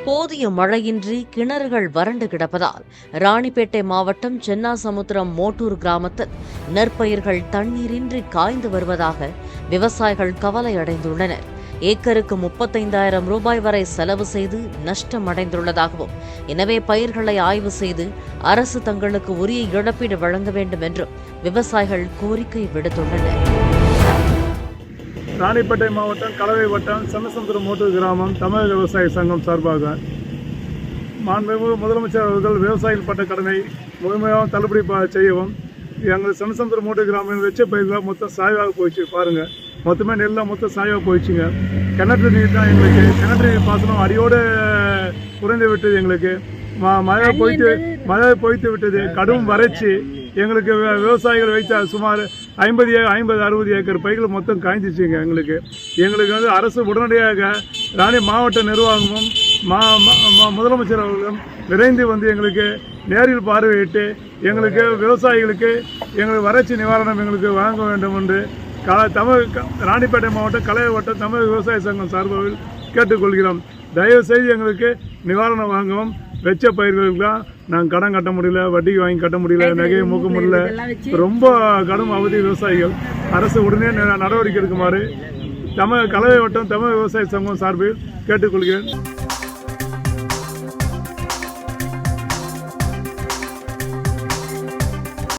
போதிய மழையின்றி கிணறுகள் வறண்டு கிடப்பதால் ராணிப்பேட்டை மாவட்டம் சென்னாசமுத்திரம் மோட்டூர் கிராமத்தில் நெற்பயிர்கள் தண்ணீரின்றி காய்ந்து வருவதாக விவசாயிகள் கவலை அடைந்துள்ளனர். ஏக்கருக்கு 35,000 ரூபாய் வரை செலவு செய்து நஷ்டமடைந்துள்ளதாகவும், எனவே பயிர்களை ஆய்வு செய்து அரசு தங்களுக்கு உரிய இழப்பீடு வழங்க வேண்டும் என்றும் விவசாயிகள் கோரிக்கை விடுத்துள்ளனர். ராணிப்பேட்டை மாவட்டம் கலவை வட்டம் சென்னசமுத்திரம் மோட்டூர் கிராமம் தமிழக விவசாய சங்கம் சார்பாக மாண்புமிகு முதலமைச்சர் அவர்கள் விவசாயிகள் பட்ட கடனை முழுமையாக தள்ளுபடி செய்யவும், எங்கள் சென்னசமுத்திரம் மோட்டூர் கிராமம் வச்ச பயிர்களாக மொத்தம் சாய்வாக போயிடுச்சு. பாருங்கள், மொத்தமே நெல்லாம் மொத்தம் சாய்வாக போயிடுச்சுங்க. கிணற்று நீர் தான் எங்களுக்கு, கிணற்று நீர் பாசனம் அடியோடு குறைந்து விட்டது. எங்களுக்கு மழை பொய்த்து விட்டது. கடும் வறட்சி. எங்களுக்கு விவசாயிகள் வைத்த சுமார் 50-60 ஏக்கர் பயிர்கள் மொத்தம் காய்ஞ்சிச்சுங்க. எங்களுக்கு வந்து அரசு உடனடியாக ராணி மாவட்ட நிர்வாகமும் முதலமைச்சர் அவர்களும் விரைந்து வந்து எங்களுக்கு நேரில் பார்வையிட்டு எங்களுக்கு விவசாயிகளுக்கு எங்களுக்கு வறட்சி நிவாரணம் எங்களுக்கு வழங்க வேண்டும் என்று ராணிப்பேட்டை மாவட்டம் கலவை வட்டம் தமிழக விவசாய சங்கம் சார்பில் கேட்டுக்கொள்கிறோம். தயவு செய்து எங்களுக்கு நிவாரணம் வாங்கவும். வெச்ச பயிர்களுக்கு தான் நாங்கள் கடன் கட்ட முடியல, வட்டிக்கு வாங்கி கட்ட முடியல, நகையை மூக்க முடியல. ரொம்ப கடும் அவதி விவசாயிகள். அரசு உடனே நடவடிக்கை எடுக்குமாறு கலவை வட்டம் தமிழக விவசாய சங்கம் சார்பில் கேட்டுக்கொள்கிறேன்.